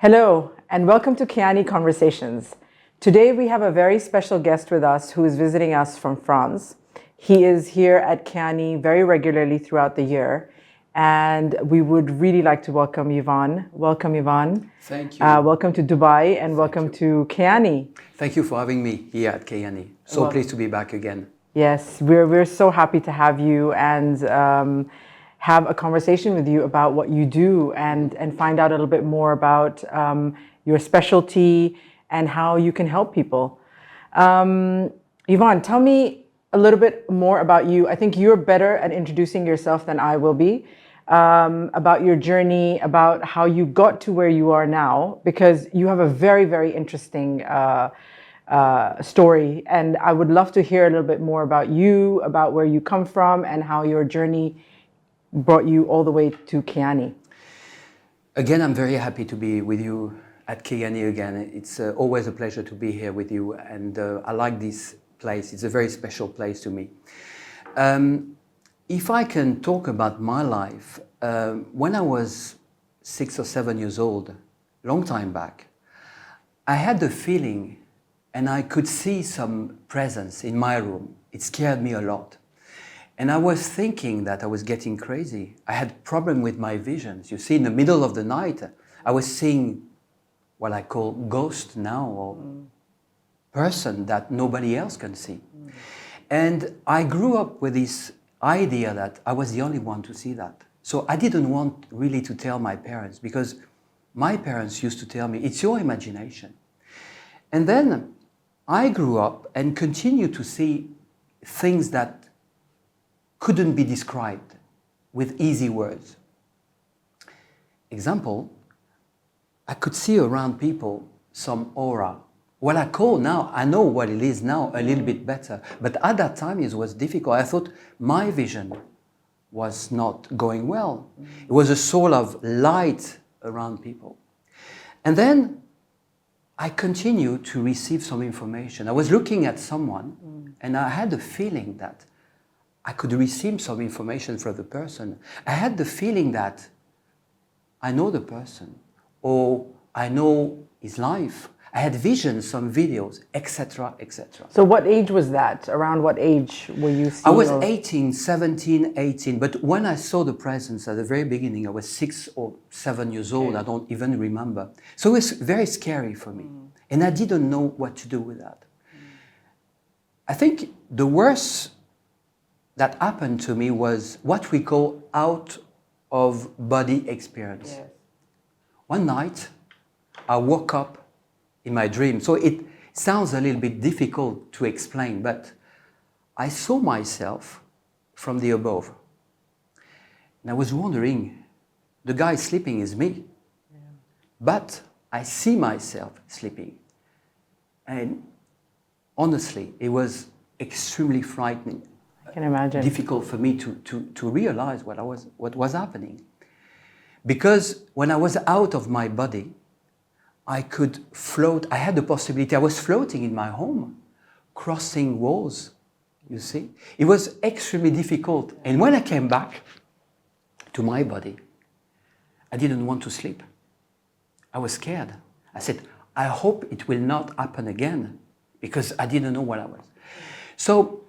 Hello, and welcome to Keyani Conversations. Today we have a very special guest with us who is visiting us from France. He is here at Keyani very regularly throughout the year, and we would really like to welcome Yvan. Welcome, Yvan. Thank you. Welcome to Dubai, and welcome to Keyani. Thank you for having me here at Keyani. So pleased to be back again. Yes, we're so happy to have you and have a conversation with you about what you do and find out a little bit more about your specialty and how you can help people. Yvan, tell me a little bit more about you. I think you're better at introducing yourself than I will be, about your journey, about how you got to where you are now, because you have a very, very interesting story. And I would love to hear a little bit more about you, about where you come from and how your journey brought you all the way to Keyani. Again, I'm very happy to be with you at Keyani again. It's always a pleasure to be here with you, and I like this place. It's a very special place to me. If I can talk about my life, when I was 6 or 7 years old, long time back, I had the feeling and I could see some presence in my room. It scared me a lot. And I was thinking that I was getting crazy. I had problem with my visions. You see, in the middle of the night, I was seeing what I call ghost now, or person that nobody else can see. And I grew up with this idea that I was the only one to see that. So I didn't want really to tell my parents, because my parents used to tell me, it's your imagination. And then I grew up and continued to see things that couldn't be described with easy words. Example, I could see around people some aura. What I call now, I know what it is now a little bit better, but at that time it was difficult. I thought my vision was not going well. It was a sort of light around people. And then I continued to receive some information. I was looking at someone and I had a feeling that I could receive some information from the person. I had the feeling that I know the person, or I know his life. I had visions, some videos, etc., etc. So what age was that? Around what age were you seeing? I was 18, 17, 18. But when I saw the presence at the very beginning, I was 6 or 7 years old. I don't even remember. So it was very scary for me. And I didn't know what to do with that. I think the worst that happened to me was what we call out-of-body experience. Yes. One night, I woke up in my dream. So it sounds a little bit difficult to explain, but I saw myself from the above. And I was wondering, the guy sleeping is me. Yeah. But I see myself sleeping. And honestly, it was extremely frightening. I can imagine. Difficult for me to realize what was happening. Because when I was out of my body, I could float. I had the possibility. I was floating in my home, crossing walls, you see. It was extremely difficult. And when I came back to my body, I didn't want to sleep. I was scared. I said, I hope it will not happen again, because I didn't know what I was. So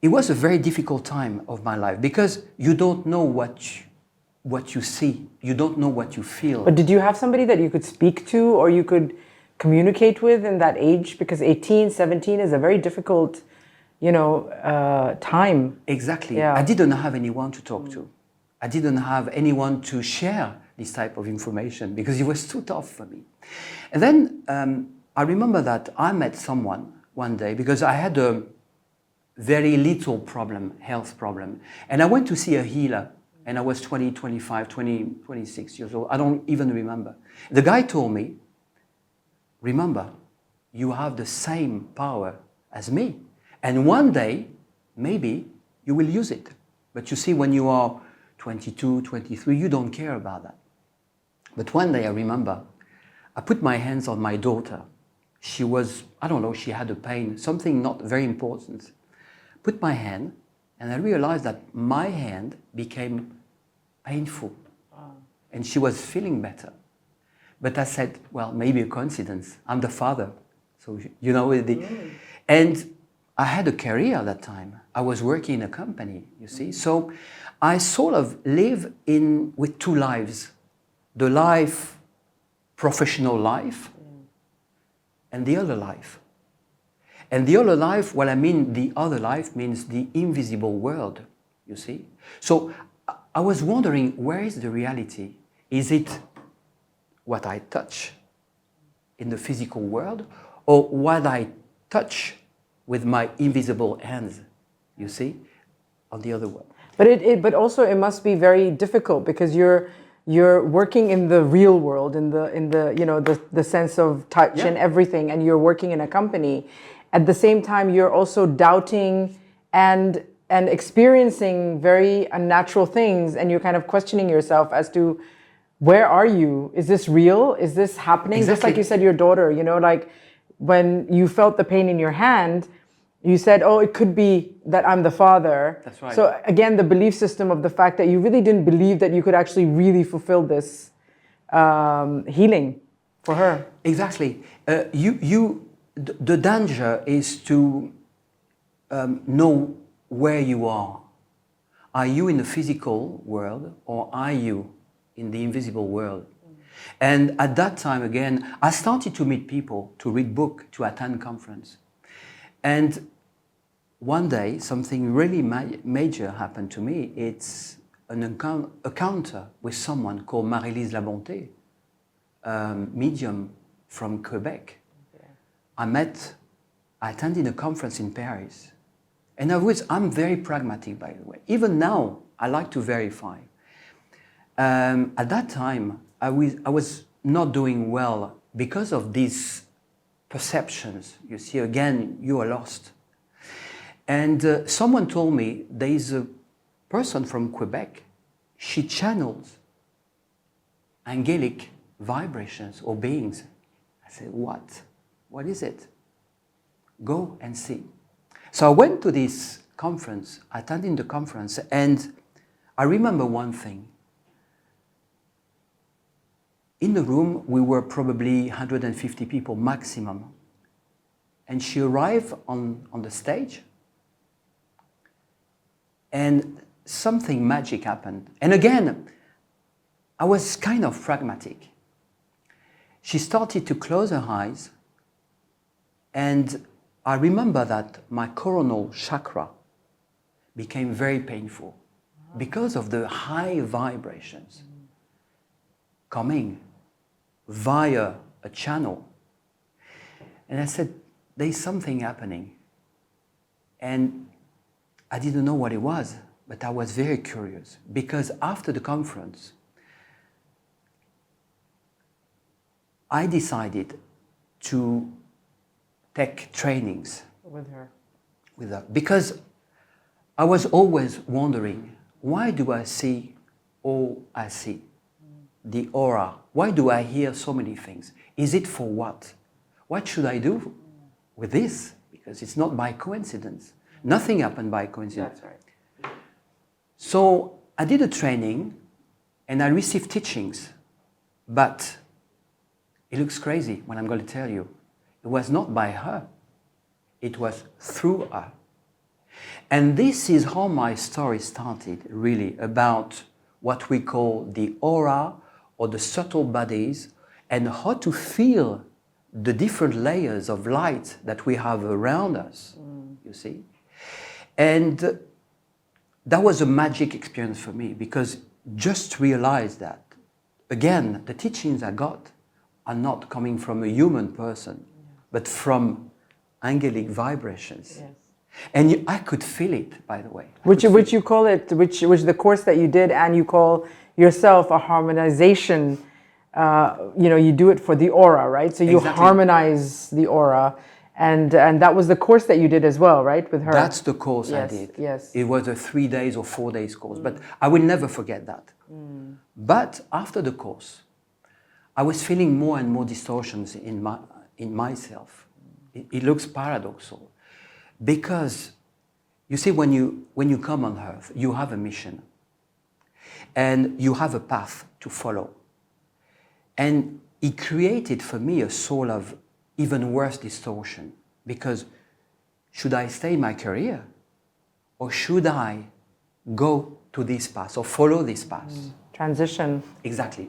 it was a very difficult time of my life, because you don't know what you see. You don't know what you feel. But did you have somebody that you could speak to or you could communicate with in that age? Because 18, 17 is a very difficult, time. Exactly. Yeah. I didn't have anyone to talk to. I didn't have anyone to share this type of information, because it was too tough for me. And then I remember that I met someone one day, because I had a very little problem, health problem. And I went to see a healer, and I was 20, 25, 20, 26 years old. I don't even remember. The guy told me, remember, you have the same power as me. And one day, maybe, you will use it. But you see, when you are 22, 23, you don't care about that. But one day, I remember, I put my hands on my daughter. She was, I don't know, she had a pain, something not very important. Put my hand, and I realized that my hand became painful. And she was feeling better. But I said, well, maybe a coincidence. I'm the father. So, you know, and I had a career at that time. I was working in a company, you see. So I sort of live with two lives. The life, professional life, and the other life. And the other life, well, I mean, the other life means the invisible world, you see. So I was wondering, where is the reality? Is it what I touch in the physical world, or what I touch with my invisible hands, you see, on the other world? But also it must be very difficult because you're working in the real world, in the you know the sense of touch and everything, and you're working in a company. At the same time, you're also doubting and experiencing very unnatural things, and you're kind of questioning yourself as to where are you? Is this real? Is this happening? Exactly. Just like you said, your daughter, you know, like when you felt the pain in your hand, you said, oh, it could be that I'm the father. That's right. So again, the belief system of the fact that you really didn't believe that you could actually really fulfill this healing for her. Exactly. The danger is to know where you are. Are you in the physical world, or are you in the invisible world? And at that time, again, I started to meet people, to read books, to attend conference. And one day, something really major happened to me. It's an encounter with someone called Marie-Lise Labonté, medium from Quebec. I attended a conference in Paris. And I'm very pragmatic, by the way. Even now, I like to verify. At that time, I was not doing well because of these perceptions. You see, again, you are lost. And someone told me there is a person from Quebec, she channels angelic vibrations or beings. I said, what? What is it? Go and see. So I went to this conference, attending the conference, and I remember one thing. In the room, we were probably 150 people maximum. And she arrived on the stage, and something magic happened. And again, I was kind of pragmatic. She started to close her eyes, and I remember that my coronal chakra became very painful because of the high vibrations coming via a channel. And I said, there's something happening. And I didn't know what it was, but I was very curious because after the conference, I decided to take trainings with her. Because I was always wondering, why do I see all I see? The aura. Why do I hear so many things? Is it for what? What should I do with this? Because it's not by coincidence. Nothing happened by coincidence. That's right. So I did a training and I received teachings, but it looks crazy when I'm going to tell you. It was not by her. It was through her. And this is how my story started, really, about what we call the aura or the subtle bodies and how to feel the different layers of light that we have around us, you see. And that was a magic experience for me because just realize that, again, the teachings I got are not coming from a human person, but from angelic vibrations. Yes. And I could feel it, by the way. Which you call it, which the course that you did, and you call yourself a harmonization. You do it for the aura, right? So you Exactly. harmonize the aura, and that was the course that you did as well, right, with her. That's the course Yes, I did. yes. It was a 3 days or 4 days course, but I will never forget that. But after the course, I was feeling more and more distortions in myself. It looks paradoxal. Because, you see, when you come on earth, you have a mission. And you have a path to follow. And it created for me a sort of even worse distortion, because should I stay in my career or should I go to this path or follow this path? Transition. Exactly.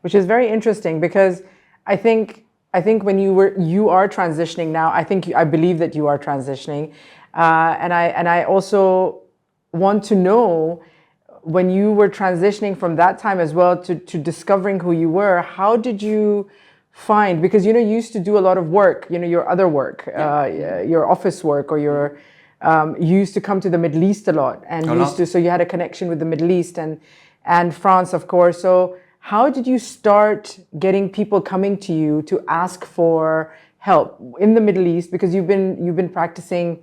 Which is very interesting, because I think when you are transitioning now, I believe that you are transitioning, and I also want to know, when you were transitioning from that time as well to discovering who you were, how did you find, because you used to do a lot of work, your other work, your office work, or your you used to come to the Middle East a lot, and so you had a connection with the Middle East and France, of course. So how did you start getting people coming to you to ask for help in the Middle East? Because you've been practicing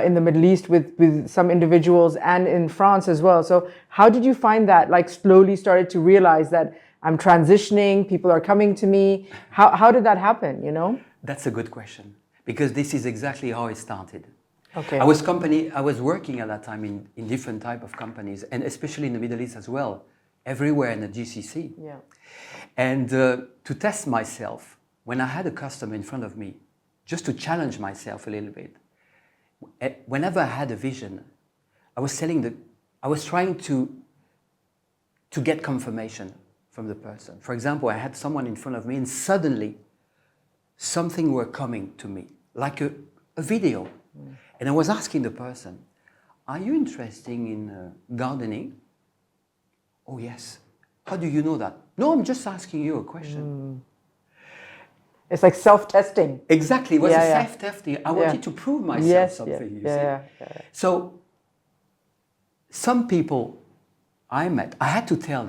in the Middle East with some individuals, and in France as well. So how did you find that, like, slowly started to realize that I'm transitioning, people are coming to me? How did that happen, That's a good question, because this is exactly how it started. Okay. I was working at that time in different type of companies, and especially in the Middle East as well, everywhere in the GCC. Yeah. And to test myself, when I had a customer in front of me, just to challenge myself a little bit, whenever I had a vision, I was trying to get confirmation from the person. For example, I had someone in front of me, and suddenly something were coming to me, like a video. And I was asking the person, are you interested in gardening? Oh, yes. How do you know that? No, I'm just asking you a question. It's like self-testing. Exactly. It was a self-testing. I wanted to prove myself something, you see. So some people I met, I had to tell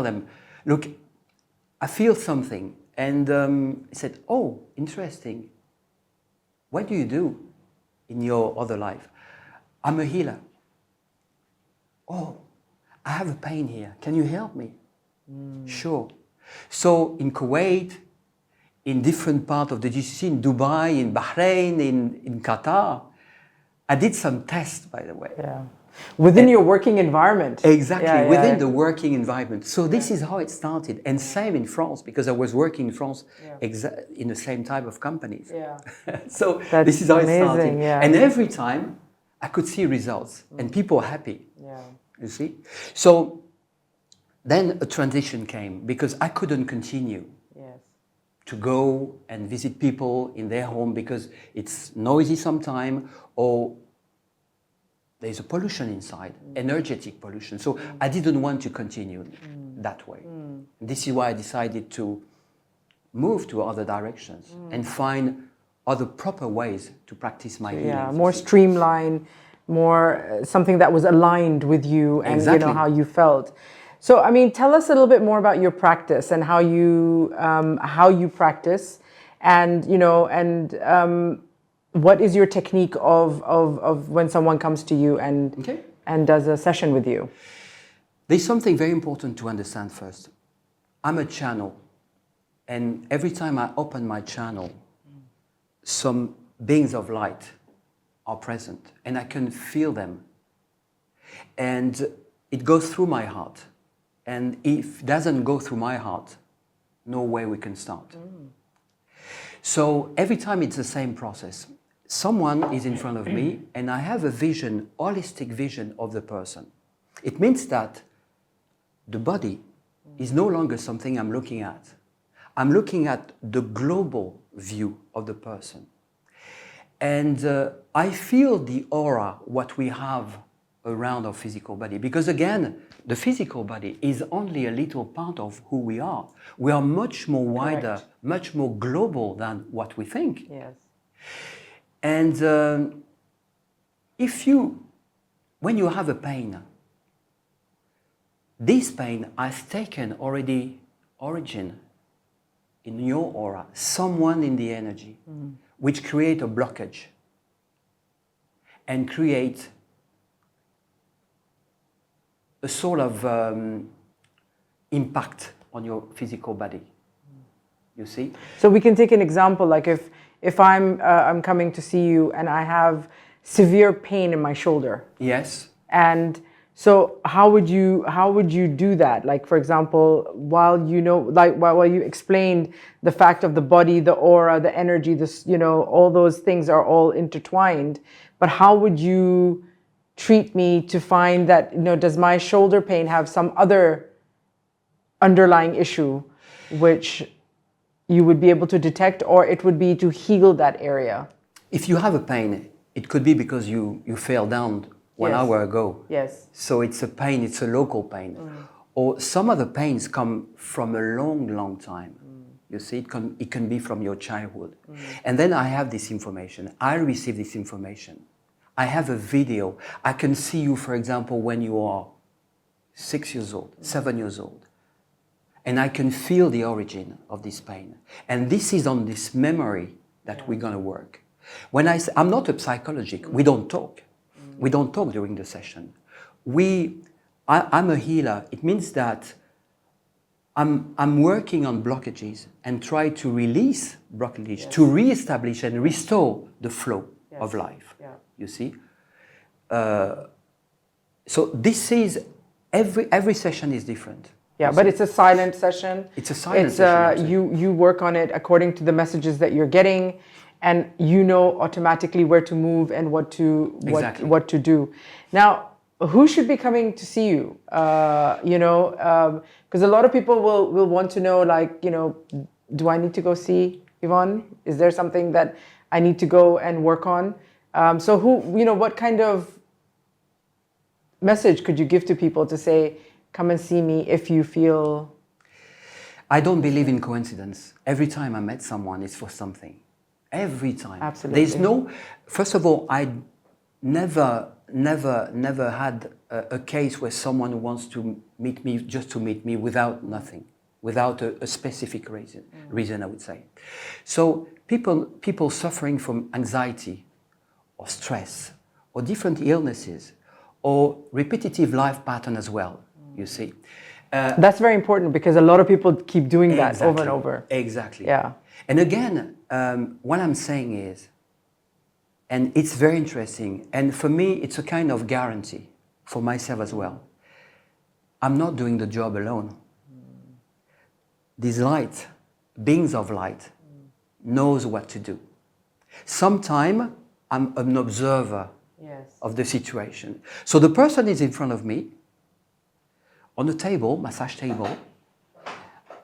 them, look, I feel something. And he said, oh, interesting. What do you do in your other life? I'm a healer. Oh, I have a pain here. Can you help me? Sure. So in Kuwait, in different parts of the GCC, in Dubai, in Bahrain, in Qatar, I did some tests, by the way. Yeah. Within your working environment. Exactly, within the working environment. So this is how it started. And same in France, because I was working in France in the same type of companies. Yeah. So That's this is how amazing, it started. yeah. And every time I could see results and people were happy. Yeah. You see? So then a transition came, because I couldn't continue to go and visit people in their home, because it's noisy sometimes, or there's a pollution inside, energetic pollution. So I didn't want to continue that way. This is why I decided to move to other directions and find other proper ways to practice my healing. Yeah, more streamlined, more something that was aligned with you and how you felt. So, I mean, tell us a little bit more about your practice and how you practice, and what is your technique of when someone comes to you and does a session with you? There's something very important to understand first. I'm a channel, and every time I open my channel, some beings of light are present, and I can feel them. And it goes through my heart. And if it doesn't go through my heart, no way we can start. So every time it's the same process. Someone is in front of me, and I have a vision, holistic vision of the person. It means that the body is no longer something I'm looking at. I'm looking at the global view of the person. And I feel the aura, what we have around our physical body. Because again, the physical body is only a little part of who we are. We are much more wider, much more global than what we think. Yes. And when you have a pain, this pain has taken already origin in your aura, someone in the energy, which create a blockage and create a sort of impact on your physical body. You see? So we can take an example, like if I'm coming to see you and I have severe pain in my shoulder. Yes. And So how would you do that? Like, for example, while you explained the fact of the body, the aura, the energy, this, all those things are all intertwined. But how would you treat me to find that, does my shoulder pain have some other underlying issue which you would be able to detect, or it would be to heal that area? If you have a pain, it could be because you fell down 1 hour ago. Yes. So it's a pain, it's a local pain. Or some of the pains come from a long, long time. You see, it can be from your childhood. And then I have this information. I receive this information. I have a video. I can see you, for example, when you are 6 years old, 7 years old. And I can feel the origin of this pain. And this is on this memory that we're going to work. When I'm not a psychologist, we don't talk. We don't talk during the session. I'm a healer. It means that I'm working on blockages and try to release blockages, to reestablish and restore the flow of life. Yeah. You see? So this is, every session is different. Yeah, but it's a silent session. It's a silent session. You work on it according to the messages that you're getting, and you know automatically where to move and what to do. Now, who should be coming to see you? Because a lot of people will want to know, like, do I need to go see Yvan? Is there something that I need to go and work on? So what kind of message could you give to people to say, come and see me if you feel... I don't believe in coincidence. Every time I met someone, it's for something. Every time. Absolutely. There's no... First of all, I never had a case where someone wants to meet me just to meet me without nothing, without a specific reason, I would say. So people suffering from anxiety or stress or different illnesses or repetitive life pattern as well, you see. That's very important because a lot of people keep doing that over and over. Exactly. Yeah. And again, what I'm saying is, and it's very interesting, and for me, it's a kind of guarantee for myself as well. I'm not doing the job alone. This light, beings of light, knows what to do. Sometimes I'm an observer of the situation. So the person is in front of me, on the table, massage table.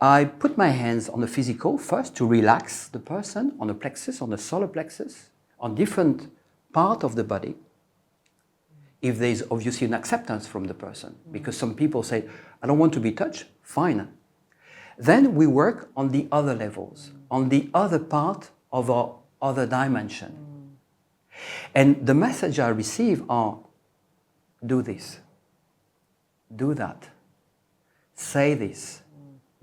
I put my hands on the physical first to relax the person, on the plexus, on the solar plexus, on different part of the body. If there's obviously an acceptance from the person, because some people say, I don't want to be touched, fine. Then we work on the other levels, on the other part of our other dimension. And the message I receive are, do this, do that, say this,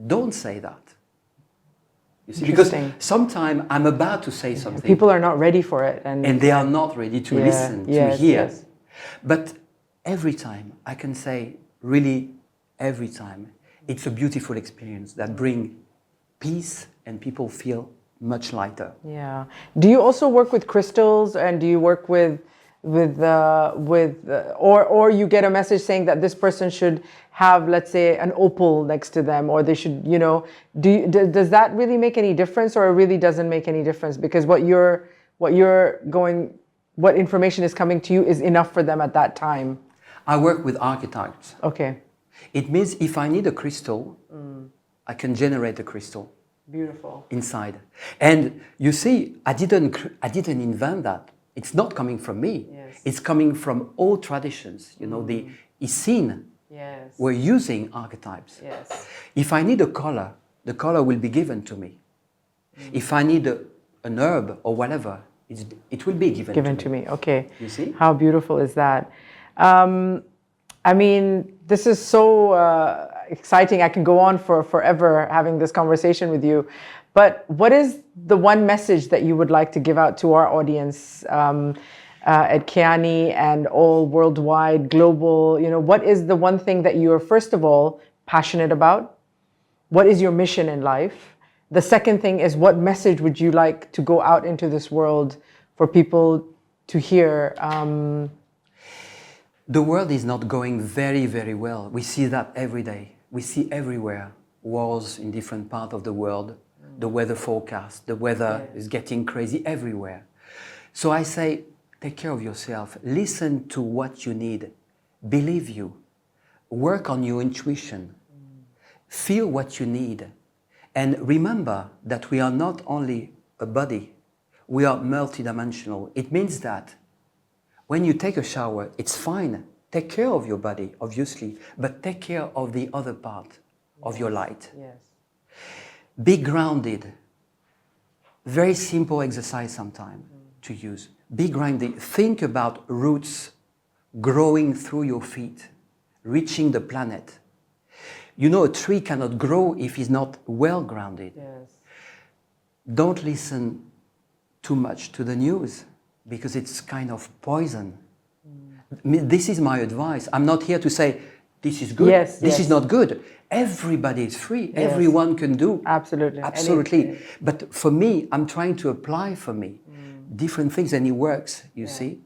don't say that. You see, because sometimes I'm about to say something. People are not ready for it. And they are not ready to listen, to hear. Yes. But every time, I can say, really, every time, it's a beautiful experience that brings peace and people feel much lighter. Yeah. Do you also work with crystals, and do you work or you get a message saying that this person should have, let's say, an opal next to them, or they should, does that really make any difference, or it really doesn't make any difference? Because what information is coming to you is enough for them at that time. I work with archetypes. Okay. It means if I need a crystal, I can generate a crystal. Beautiful. Inside. And you see, I didn't invent that. It's not coming from me. Yes. It's coming from all traditions. The Essene were using archetypes. Yes. If I need a color, the color will be given to me. If I need an herb or whatever, it will be given to me. Okay. You see? How beautiful is that? I mean, this is so exciting. I can go on for forever having this conversation with you. But what is the one message that you would like to give out to our audience at Keyani and all worldwide, global? What is the one thing that you are, first of all, passionate about? What is your mission in life? The second thing is, what message would you like to go out into this world for people to hear? The world is not going very, very well. We see that every day. We see everywhere wars in different parts of the world, the weather forecast, the weather is getting crazy everywhere. So I say, take care of yourself. Listen to what you need. Believe you. Work on your intuition. Feel what you need. And remember that we are not only a body, we are multidimensional. It means that when you take a shower, it's fine. Take care of your body, obviously, but take care of the other part of your light. Yes. Be grounded. Very simple exercise sometimes to use. Be grounded. Think about roots growing through your feet, reaching the planet. You know, a tree cannot grow if it's not well grounded. Yes. Don't listen too much to the news because it's kind of poison. This is my advice. I'm not here to say, this is good, this is not good. Everybody is free. Everyone can do. Absolutely. Absolutely. But for me, I'm trying to apply for me different things and it works, you see.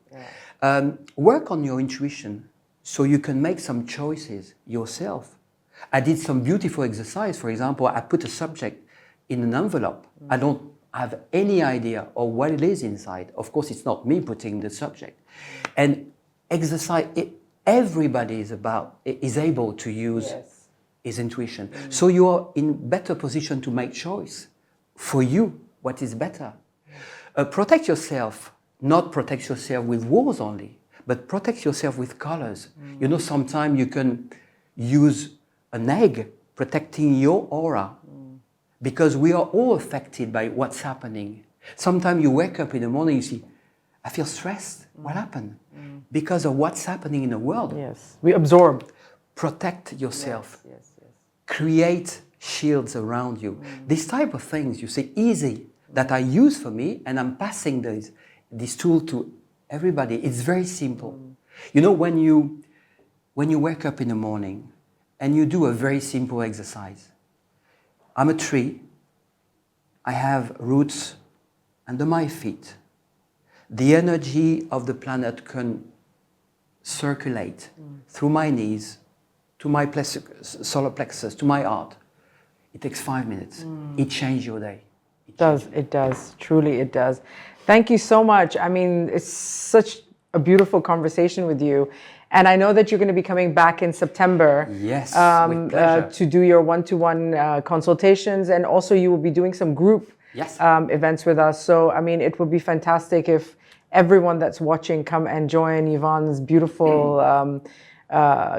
Work on your intuition so you can make some choices yourself. I did some beautiful exercise. For example, I put a subject in an envelope. I don't have any idea of what it is inside. Of course, it's not me putting the subject. And exercise, everybody is able to use his intuition. So you are in better position to make choice for you, what is better. Protect yourself, not protect yourself with walls only, but protect yourself with colors. You know, sometimes you can use an egg protecting your aura because we are all affected by what's happening. Sometimes you wake up in the morning, you see, I feel stressed. What happened? Because of what's happening in the world. Yes, we absorb. Protect yourself. Create shields around you. These type of things, you say, easy, that I use for me, and I'm passing this tool to everybody. It's very simple. You know, when you wake up in the morning and you do a very simple exercise. I'm a tree. I have roots under my feet. The energy of the planet can circulate through my knees, to my solar plexus, to my heart. It takes 5 minutes. It changes your day. It does. Truly it does. Thank you so much. I mean, it's such a beautiful conversation with you. And I know that you're going to be coming back in September. Yes, with pleasure. To do your one-to-one consultations. And also you will be doing some group events with us. So, I mean, it would be fantastic if everyone that's watching come and join Yvan's beautiful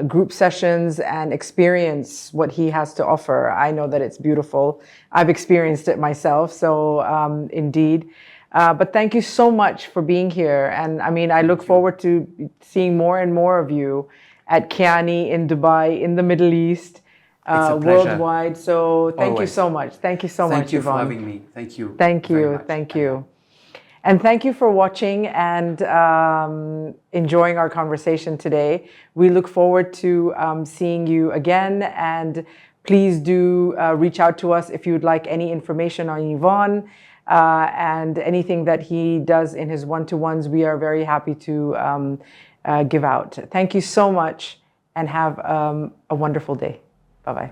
group sessions and experience what he has to offer. I know that it's beautiful. I've experienced it myself. So, indeed. But thank you so much for being here. And I mean, I look forward to seeing more and more of you at Keyani in Dubai, in the Middle East, worldwide. So thank you so much. Thank you so much, Thank you Yvan. for having me. Thank you. Thank you. Thank you. And thank you for watching and enjoying our conversation today. We look forward to seeing you again. And please do reach out to us if you'd like any information on Yvan. And anything that he does in his one-to-ones, we are very happy to give out. Thank you so much and have a wonderful day. Bye-bye.